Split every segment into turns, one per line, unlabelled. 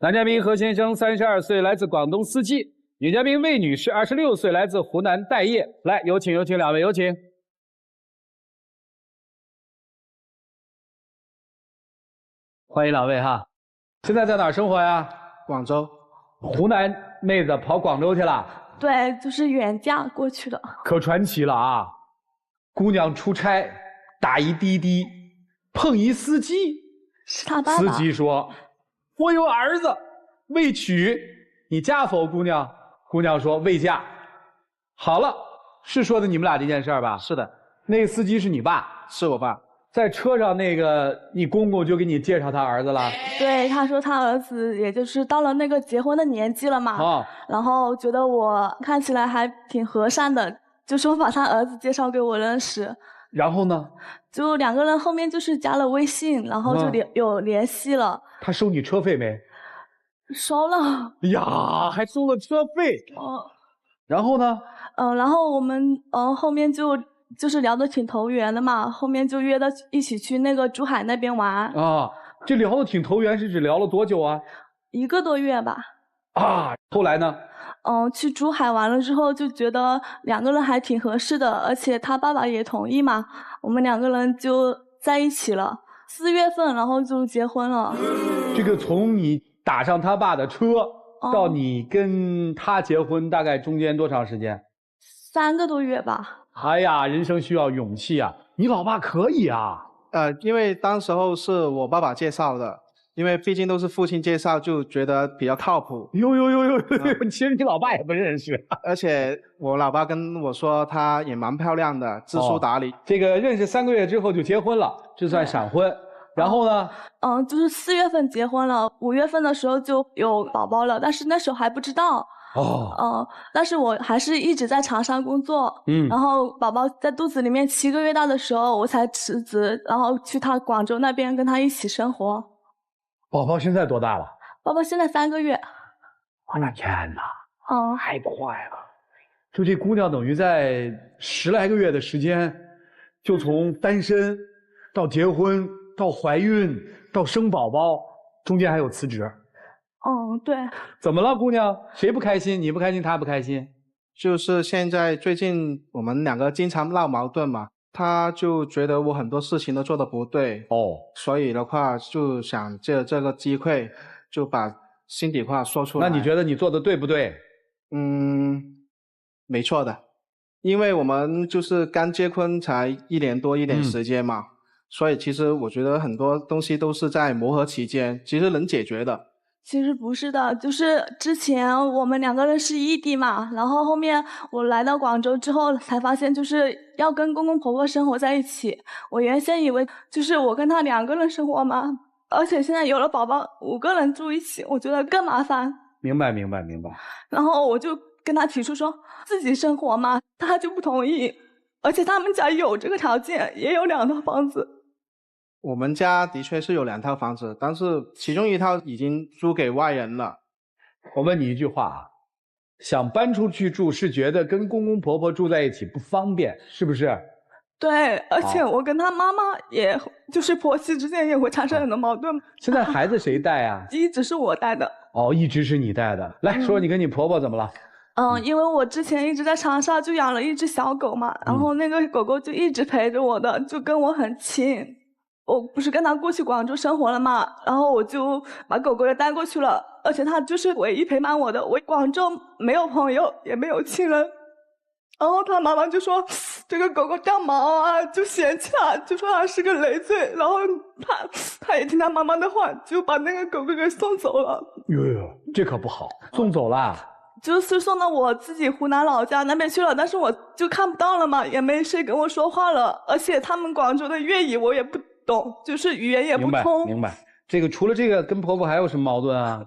男嘉宾何先生32岁，来自广东思基；女嘉宾魏女士26岁，来自湖南待业。来，有请两位，有请。欢迎两位哈。现在在哪儿生活呀？
广州。
湖南妹子跑广州去了？
对，就是远嫁过去的。
可传奇了啊！姑娘出差打一滴滴，碰一司机，
是他爸爸。
司机说：“我有儿子未娶，你嫁否？”姑娘说：“未嫁。”好了，是说的你们俩这件事儿吧？
是的。
那个司机是你爸？
是我爸。
在车上，那个你公公就给你介绍他儿子了？
对，他说他儿子也就是到了那个结婚的年纪了嘛，然后觉得我看起来还挺和善的，就说把他儿子介绍给我认识。
然后呢？
就两个人后面就是加了微信，然后就有联系了。
他收你车费没？
收了。
呀，还收了车费。然后呢？
然后我们后面就是聊得挺投缘的嘛，后面就约到一起去那个珠海那边玩。
这聊得挺投缘是指聊了多久啊？1个多
月吧。
后来呢？
去珠海玩了之后就觉得两个人还挺合适的，而且他爸爸也同意嘛，我们两个人就在一起了。4月份，然后就结婚了。
这个从你打上他爸的车到你跟他结婚，大概中间多长时间？3个多月吧。哎呀，人生需要勇气啊！你老爸可以啊。
因为当时候是我爸爸介绍的，因为毕竟都是父亲介绍，就觉得比较靠谱。
其实你老爸也不认识。
而且我老爸跟我说，她也蛮漂亮的，知书达理。
这个认识3个月之后就结婚了，这算闪婚。然后呢？
就是4月份结婚了，5月份的时候就有宝宝了，但是那时候还不知道。但是我还是一直在长沙工作。然后宝宝在肚子里面7个月大的时候，我才辞职，然后去他广州那边跟他一起生活。
宝宝现在多大了？
宝宝现在3个月。
我的天哪！太快了！就这姑娘等于在10来个月的时间，就从单身到结婚到怀孕到生宝宝，中间还有辞职。
对。
怎么了，姑娘？谁不开心？你不开心，他不开心？
就是现在最近我们两个经常闹矛盾嘛，他就觉得我很多事情都做得不对。所以的话就想借这个机会就把心底话说出来。
那你觉得你做的对不对？
没错的，因为我们就是刚结婚才1年多一点时间嘛，所以其实我觉得很多东西都是在磨合期间，其实能解决的。
其实不是的，就是之前我们两个人是异地嘛，然后后面我来到广州之后才发现就是要跟公公婆婆生活在一起。我原先以为就是我跟他2个人生活嘛，而且现在有了宝宝5个人住一起，我觉得更麻烦。
明白。
然后我就跟他提出说自己生活嘛，他就不同意，而且他们家有这个条件，也有2套房子。
我们家的确是有2套房子，但是其中1套已经租给外人了。
我问你一句话，想搬出去住是觉得跟公公婆婆住在一起不方便，是不是？
对，而且我跟他妈妈也就是婆媳之间也会产生很多矛盾。
现在孩子谁带啊？
一直是我带的。
一直是你带的。来说你跟你婆婆怎么了？
因为我之前一直在长沙就养了一只小狗嘛，然后那个狗狗就一直陪着我的，就跟我很亲。我不是跟他过去广州生活了嘛，然后我就把狗狗也带过去了，而且他就是唯一陪伴我的。我广州没有朋友，也没有亲人。然后他妈妈就说这个狗狗掉毛啊，就嫌弃他，就说他是个累赘。然后他也听他妈妈的话，就把那个狗狗给送走了。
这可不好，送走了。
就是送到我自己湖南老家那边去了，但是我就看不到了嘛，也没谁跟我说话了，而且他们广州的粤语我也不懂，就是语言也不通。
明白。这个除了这个跟婆婆还有什么矛盾啊？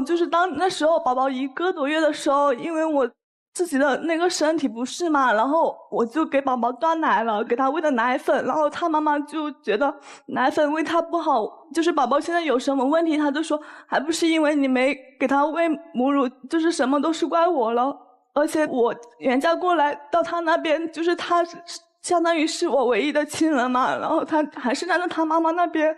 就是当那时候宝宝1个多月的时候，因为我自己的那个身体不适嘛，然后我就给宝宝断奶了，给他喂的奶粉，然后他妈妈就觉得奶粉喂他不好，就是宝宝现在有什么问题，他就说还不是因为你没给他喂母乳，就是什么都是怪我了。而且我远嫁过来到他那边，就是他相当于是我唯一的亲人嘛，然后他还是站在他妈妈那边，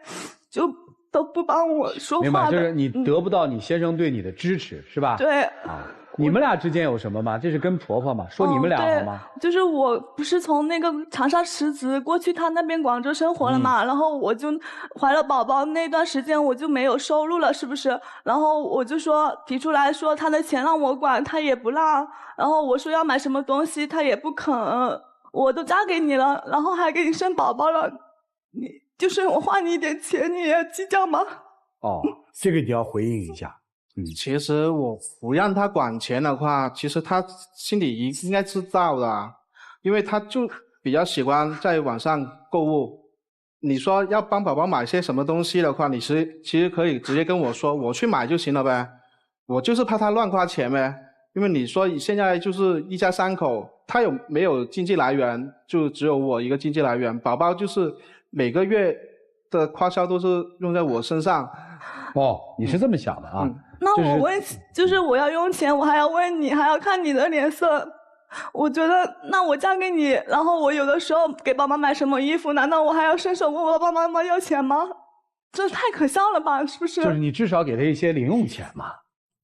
就都不帮我说话的。
明白，就是你得不到你先生对你的支持，是吧？
对。
啊，你们俩之间有什么吗？这是跟婆婆吗？说你们俩好吗？
就是我不是从那个长沙辞职过去他那边广州生活了嘛，然后我就怀了宝宝那段时间我就没有收入了，是不是？然后我就说提出来说他的钱让我管，他也不让，然后我说要买什么东西他也不肯，我都嫁给你了，然后还给你生宝宝了，你就是我花你一点钱你也要计较吗？
哦，这个你要回应一下。
其实我不让他管钱的话，其实他心里应该知道的，因为他就比较喜欢在网上购物。你说要帮宝宝买些什么东西的话，你其实可以直接跟我说，我去买就行了呗。我就是怕他乱花钱呗，因为你说现在就是一家3口，他没有经济来源，就只有我一个经济来源，宝宝就是每个月的花销都是用在我身上。
哦，你是这么想的啊？
那我问，就是我要用钱，我还要问你，还要看你的脸色。我觉得，那我嫁给你，然后我有的时候给爸妈买什么衣服，难道我还要伸手问我爸爸妈妈要钱吗？这太可笑了吧，是不是？
就是你至少给他一些零用钱嘛，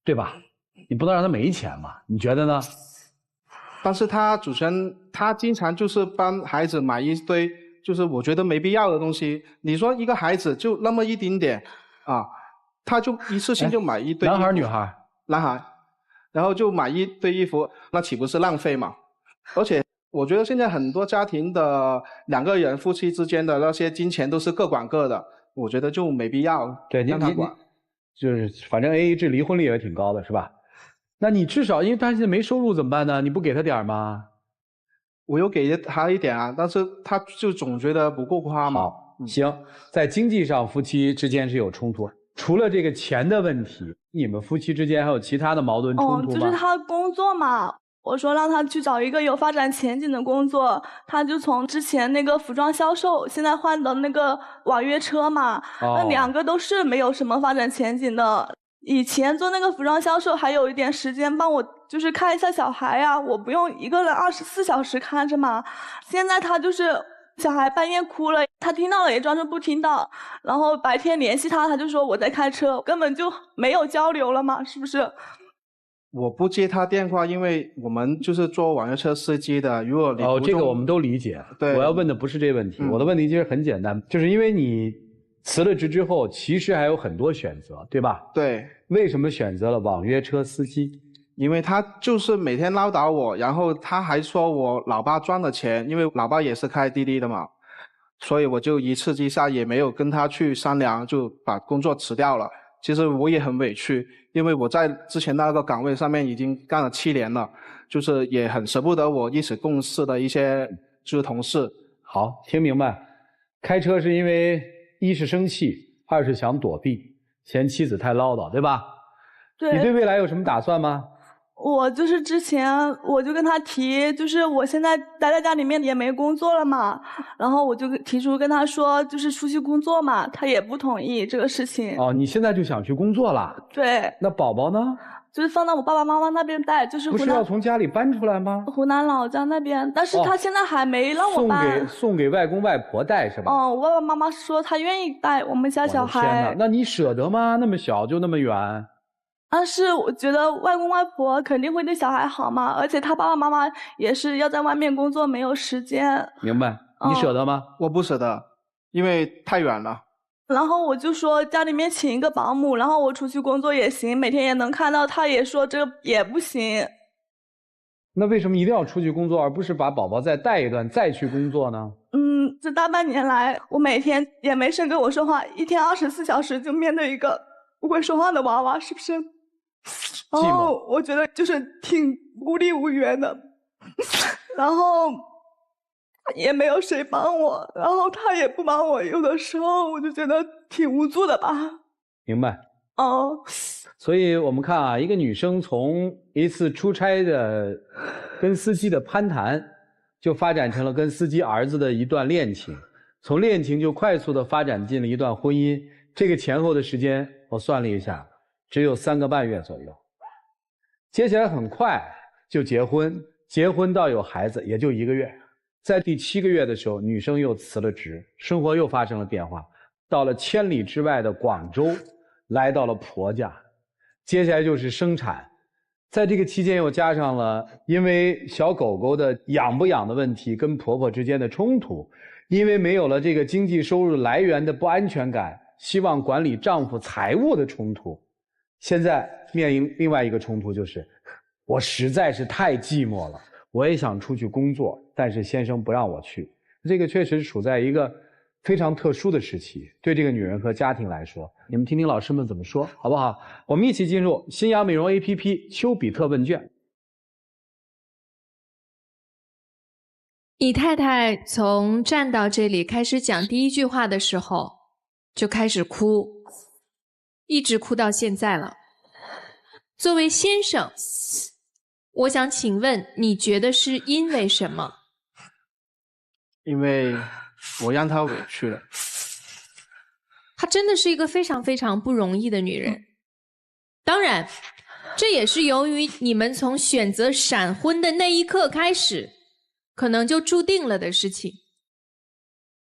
对吧？你不能让他没钱嘛，你觉得呢？
但是主持人他经常就是帮孩子买一堆，就是我觉得没必要的东西。你说一个孩子就那么一丁点啊。他就一次性就买一堆衣服。
男孩女孩？
男孩，然后就买一堆衣服，那岂不是浪费嘛？而且我觉得现在很多家庭的2个人夫妻之间的那些金钱都是各管各的，我觉得就没必要让他管。
就是反正 AA 制离婚率也挺高的是吧？那你至少因为他现在没收入怎么办呢？你不给他点吗？
我有给他一点啊，但是他就总觉得不够花嘛。
好，行，在经济上夫妻之间是有冲突。除了这个钱的问题，你们夫妻之间还有其他的矛盾冲突吗？
就是他工作嘛，我说让他去找一个有发展前景的工作，他就从之前那个服装销售，现在换的那个网约车嘛，那2个都是没有什么发展前景的。以前做那个服装销售还有一点时间帮我就是看一下小孩啊，我不用一个人24小时看着嘛。现在他就是小孩半夜哭了，他听到了也装作不听到，然后白天联系他就说我在开车，根本就没有交流了嘛，是不是？
我不接他电话，因为我们就是做网约车司机的，如果你
这个我们都理解。
对，
我要问的不是这个问题，我的问题其实很简单，就是因为你辞了职之后，其实还有很多选择，对吧？
对。
为什么选择了网约车司机？
因为他就是每天唠叨我，然后他还说我老爸赚了钱，因为老爸也是开滴滴的嘛，所以我就一次之下也没有跟他去商量，就把工作辞掉了。其实我也很委屈，因为我在之前那个岗位上面已经干了7年了，就是也很舍不得我一起共事的一些就是同事。
好，听明白。开车是因为1是生气，2是想躲避，嫌妻子太唠叨，对吧？
对。
你对未来有什么打算吗？
我就是之前我就跟他提，就是我现在待在家里面也没工作了嘛，然后我就提出跟他说就是出去工作嘛，他也不同意这个事情。
哦，你现在就想去工作了？
对。
那宝宝呢？
就是放到我爸爸妈妈那边带，就是
不是要从家里搬出来吗？
湖南老家那边，但是他现在还没让我搬。
送给外公外婆带是吧？
我爸爸妈妈说他愿意带我们家小孩。
天哪，那你舍得吗？那么小就那么远？
但是我觉得外公外婆肯定会对小孩好嘛，而且他爸爸妈妈也是要在外面工作，没有时间。
明白，你舍得吗？
我不舍得，因为太远了。
然后我就说家里面请一个保姆，然后我出去工作也行，每天也能看到。他也说这也不行。
那为什么一定要出去工作，而不是把宝宝再带一段再去工作呢？
这大半年来，我每天也没谁跟我说话，一天24小时就面对一个不会说话的娃娃，是不是？然后我觉得就是挺孤立无援的，然后也没有谁帮我，然后他也不帮我，有的时候我就觉得挺无助的吧。
明白。所以我们看啊，一个女生从一次出差的跟司机的攀谈，就发展成了跟司机儿子的一段恋情，从恋情就快速的发展进了一段婚姻。这个前后的时间我算了一下，只有3个半月左右。接下来很快就结婚，结婚到有孩子也就1个月。在第7个月的时候，女生又辞了职，生活又发生了变化。到了千里之外的广州，来到了婆家。接下来就是生产，在这个期间又加上了因为小狗狗的养不养的问题跟婆婆之间的冲突，因为没有了这个经济收入来源的不安全感，希望管理丈夫财务的冲突。现在面临另外一个冲突，就是我实在是太寂寞了，我也想出去工作，但是先生不让我去。这个确实处在一个非常特殊的时期，对这个女人和家庭来说，你们听听老师们怎么说，好不好？我们一起进入新阳美容 APP 丘比特问卷。
你太太从站到这里开始讲第一句话的时候就开始哭，一直哭到现在了。作为先生，我想请问你觉得是因为什么？
因为我让她委屈了。
她真的是一个非常非常不容易的女人。当然，这也是由于你们从选择闪婚的那一刻开始，可能就注定了的事情。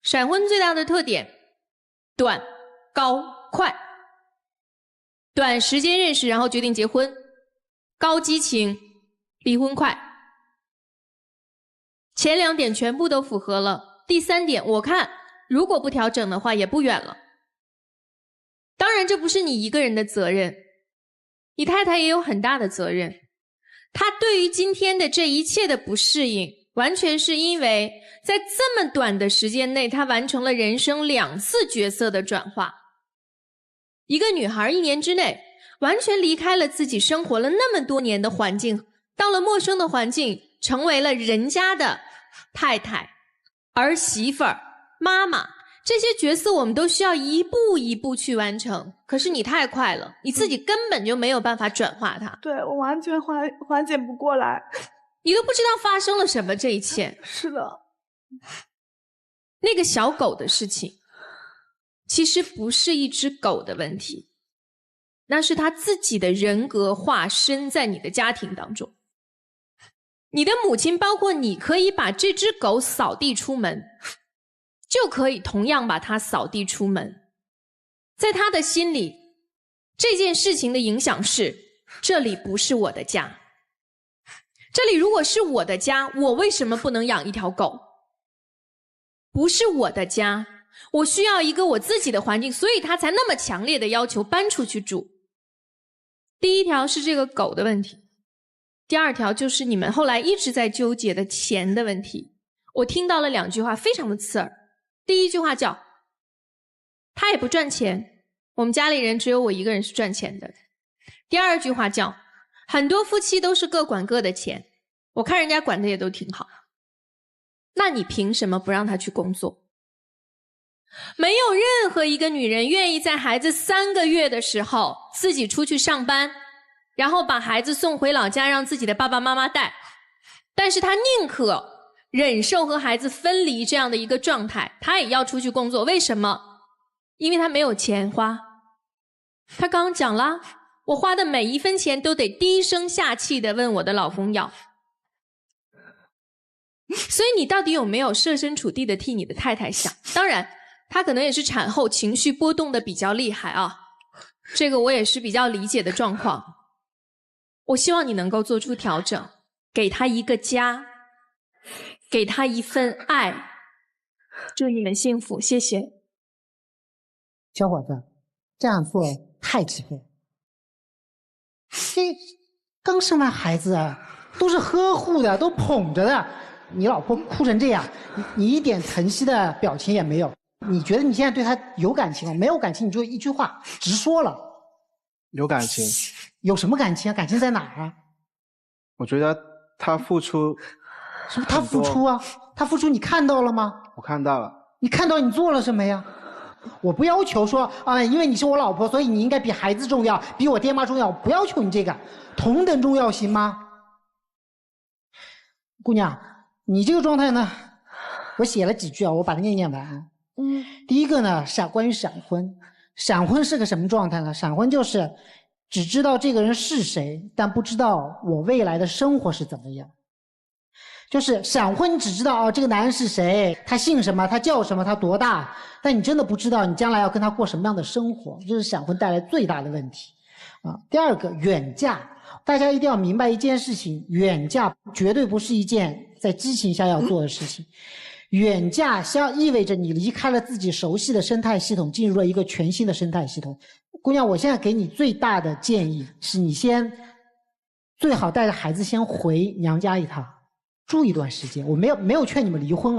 闪婚最大的特点，短、高、快。短时间认识，然后决定结婚；高激情，离婚快。前2点全部都符合了，第3点我看如果不调整的话也不远了。当然这不是你一个人的责任，你太太也有很大的责任。她对于今天的这一切的不适应，完全是因为在这么短的时间内，她完成了人生2次角色的转化。一个女孩1年之内完全离开了自己生活了那么多年的环境，到了陌生的环境，成为了人家的太太、儿媳妇儿、妈妈，这些角色我们都需要一步一步去完成。可是你太快了，你自己根本就没有办法转化它。
对，我完全缓解不过来，
你都不知道发生了什么，这一切。
是的。
那个小狗的事情其实不是一只狗的问题，那是他自己的人格化身在你的家庭当中。你的母亲包括你，可以把这只狗扫地出门，就可以同样把它扫地出门。在他的心里，这件事情的影响是，这里不是我的家。这里如果是我的家，我为什么不能养一条狗？不是我的家，我需要一个我自己的环境，所以他才那么强烈的要求搬出去住。第一条是这个狗的问题，第2条就是你们后来一直在纠结的钱的问题。我听到了2句话非常的刺耳。第一句话叫他也不赚钱，我们家里人只有我一个人是赚钱的。第2句话叫很多夫妻都是各管各的钱，我看人家管的也都挺好，那你凭什么不让他去工作？没有任何一个女人愿意在孩子3个月的时候自己出去上班，然后把孩子送回老家让自己的爸爸妈妈带，但是她宁可忍受和孩子分离这样的一个状态，她也要出去工作。为什么？因为她没有钱花。她刚刚讲了，我花的每1分钱都得低声下气地问我的老公要。所以你到底有没有设身处地的替你的太太想？当然她可能也是产后情绪波动的比较厉害啊，这个我也是比较理解的状况。我希望你能够做出调整，给她一个家，给她一份爱。祝你们幸福，谢谢。
小伙子，这样做太鸡肋。这刚生完孩子啊，都是呵护的，都捧着的。你老婆哭成这样，你一点疼惜的表情也没有。你觉得你现在对她有感情吗？没有感情，你就一句话直说了。
有感情。
有什么感情啊？感情在哪儿啊？
我觉得他付出。
什么他付出啊？他付出你看到了吗？
我看到了。
你看到你做了什么呀？我不要求说啊，因为你是我老婆，所以你应该比孩子重要，比我爹妈重要。我不要求你这个，同等重要行吗？姑娘，你这个状态呢，我写了几句啊，我把它念完啊。第一个呢，关于闪婚。闪婚是个什么状态呢？闪婚就是只知道这个人是谁，但不知道我未来的生活是怎么样。就是闪婚，你只知道这个男人是谁，他姓什么，他叫什么，他多大，但你真的不知道你将来要跟他过什么样的生活，这是闪婚带来最大的问题第二个，远嫁，大家一定要明白一件事情，远嫁绝对不是一件在激情下要做的事情。远嫁意味着你离开了自己熟悉的生态系统，进入了一个全新的生态系统。姑娘，我现在给你最大的建议是你最好带着孩子先回娘家一趟，住一段时间。我没有劝你们离婚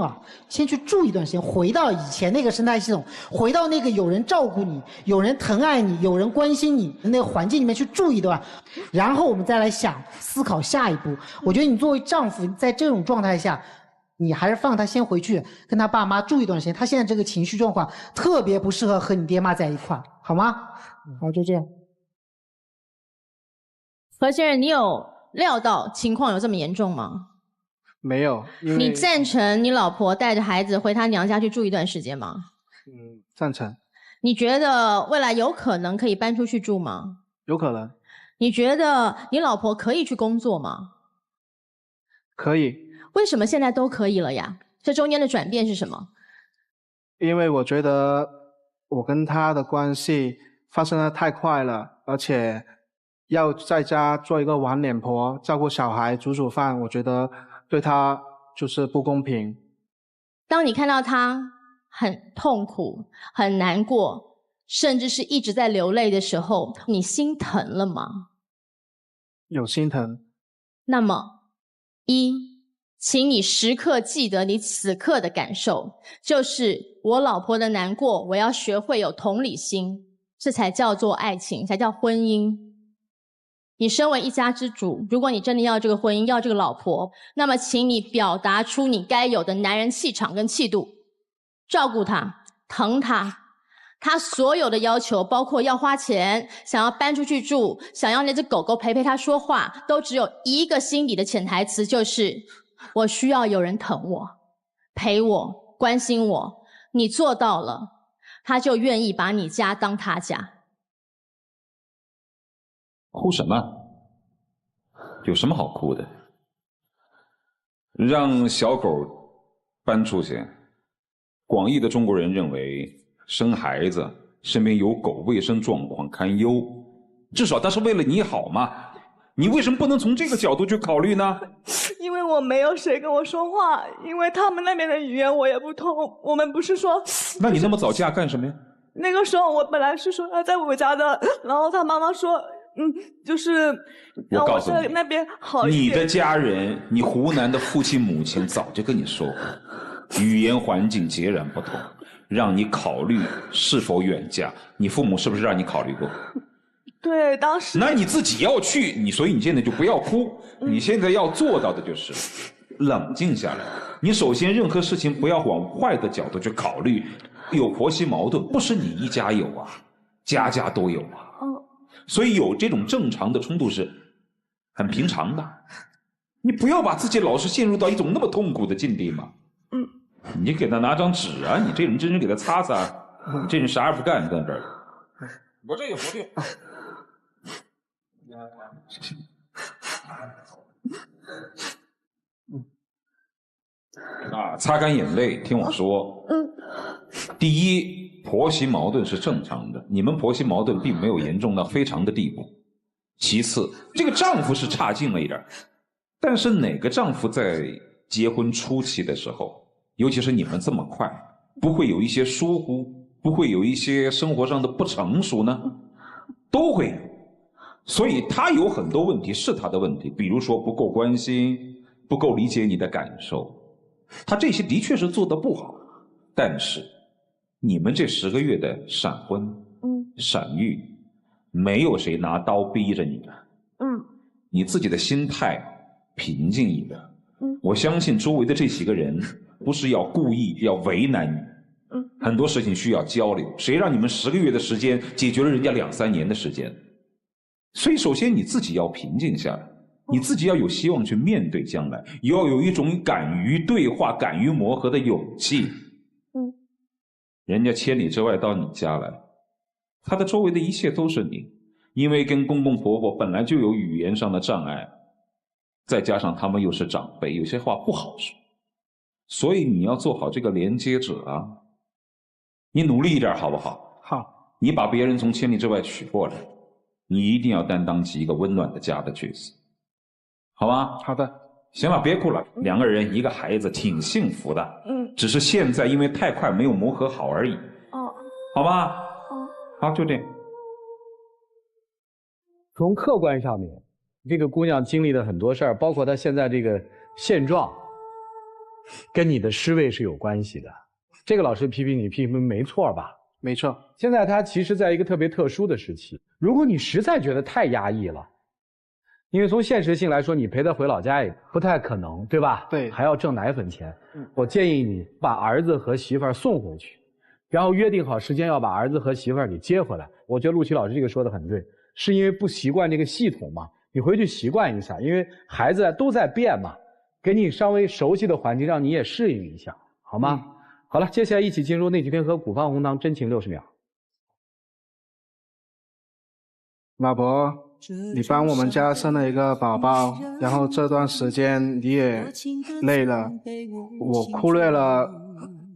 先去住一段时间，回到以前那个生态系统，回到那个有人照顾你、有人疼爱你、有人关心你的那个环境里面去住一段，然后我们再来思考下一步。我觉得你作为丈夫，在这种状态下，你还是放他先回去跟他爸妈住一段时间，他现在这个情绪状况特别不适合和你爹妈在一块，好吗？好，就这样。
何先生，你有料到情况有这么严重吗？
没有。
你赞成你老婆带着孩子回她娘家去住一段时间吗？
赞成。
你觉得未来有可能可以搬出去住吗？
有可能。
你觉得你老婆可以去工作吗？
可以。
为什么现在都可以了呀？这中间的转变是什么？
因为我觉得我跟她的关系发生得太快了，而且要在家做一个晚脸婆，照顾小孩、煮饭，我觉得对她就是不公平。
当你看到她很痛苦、很难过，甚至是一直在流泪的时候，你心疼了吗？
有心疼。
那么请你时刻记得你此刻的感受，就是我老婆的难过，我要学会有同理心，这才叫做爱情，才叫婚姻。你身为一家之主，如果你真的要这个婚姻，要这个老婆，那么请你表达出你该有的男人气场跟气度，照顾她，疼她，她所有的要求，包括要花钱，想要搬出去住，想要那只狗狗陪她说话，都只有一个心底的潜台词，就是我需要有人疼我、陪我、关心我。你做到了，他就愿意把你家当他家。
哭什么？有什么好哭的？让小狗搬出去。广义的中国人认为，生孩子身边有狗，卫生状况堪忧，至少它是为了你好嘛。你为什么不能从这个角度去考虑呢？
因为我没有谁跟我说话，因为他们那边的语言我也不通。我们不是说……
那你那么早嫁干什么呀？
那个时候我本来是说要在我家的，然后他妈妈说，就是让我在那边好一点。
你的家人，你湖南的父亲母亲早就跟你说过，语言环境截然不同，让你考虑是否远嫁。你父母是不是让你考虑过？
对，当时。
那你自己要去，所以你现在就不要哭。你现在要做到的就是冷静下来。你首先任何事情不要往坏的角度去考虑。有婆媳矛盾不是你一家有啊，家家都有啊。所以有这种正常的冲突是很平常的。你不要把自己老是陷入到一种那么痛苦的境地嘛。你给他拿张纸啊，你这人真是给他擦擦。你这人啥也不干，在这儿。我这也不对。擦干眼泪，听我说。第一，婆媳矛盾是正常的，你们婆媳矛盾并没有严重到非常的地步。其次，这个丈夫是差劲了一点，但是哪个丈夫在结婚初期的时候，尤其是你们这么快，不会有一些疏忽，不会有一些生活上的不成熟呢？都会有。所以他有很多问题是他的问题，比如说不够关心，不够理解你的感受，他这些的确是做得不好。但是你们这10个月的闪婚、闪育，没有谁拿刀逼着你的。你自己的心态平静一点。我相信周围的这几个人不是要故意要为难你。很多事情需要交流，谁让你们10个月的时间解决了人家2、3年的时间？所以首先你自己要平静下来，你自己要有希望去面对将来，要有一种敢于对话、敢于磨合的勇气。人家千里之外到你家来，他的周围的一切都是你，因为跟公公婆婆本来就有语言上的障碍，再加上他们又是长辈，有些话不好说，所以你要做好这个连接者啊。你努力一点好不好？
好。
你把别人从千里之外娶过来，你一定要担当起一个温暖的家的角色，好吗？
好的。
行了，别哭了，2个人1个孩子挺幸福的。只是现在因为太快没有磨合好而已。好吧。好，就这样。
从客观上面，这个姑娘经历了很多事儿，包括她现在这个现状，跟你的师位是有关系的。这个老师批评你，批评没错吧？
没错。
现在她其实在一个特别特殊的时期，如果你实在觉得太压抑了，因为从现实性来说，你陪她回老家也不太可能，对吧？
对。
还要挣奶粉钱。我建议你把儿子和媳妇儿送回去，然后约定好时间要把儿子和媳妇儿给接回来。我觉得陆琪老师这个说的很对，是因为不习惯这个系统嘛，你回去习惯一下，因为孩子都在变嘛，给你稍微熟悉的环境，让你也适应一下，好吗？好了，接下来一起进入那几天和古方红糖真情60秒。
老婆，你帮我们家生了一个宝宝，然后这段时间你也累了，我忽略了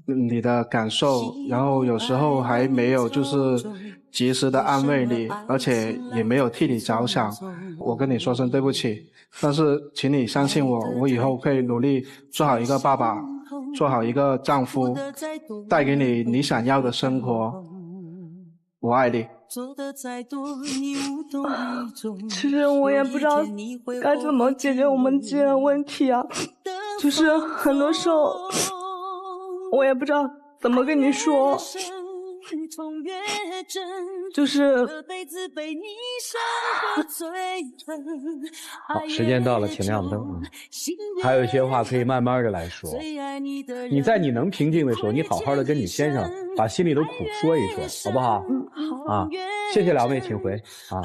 你的感受，然后有时候还没有就是及时的安慰你，而且也没有替你着想，我跟你说声对不起。但是请你相信我，我以后会努力做好一个爸爸，做好一个丈夫，带给你你想要的生活。我爱你。
其实我也不知道该怎么解决我们之间的问题啊，就是很多时候我也不知道怎么跟你说，就是
好，时间到了，请亮灯。还有一些话可以慢慢的来说，你在你能平静的时候，你好好的跟你先生把心里的苦说一说，好不好？
好
啊，谢谢2位，请回啊。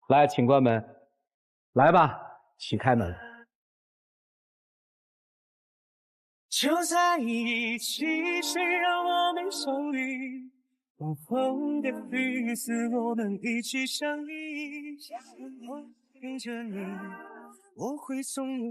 来，请关门，来吧，请开门。
就在一起，谁让我们相遇？黄昏的日子，我们一起相依。我陪着你，我会从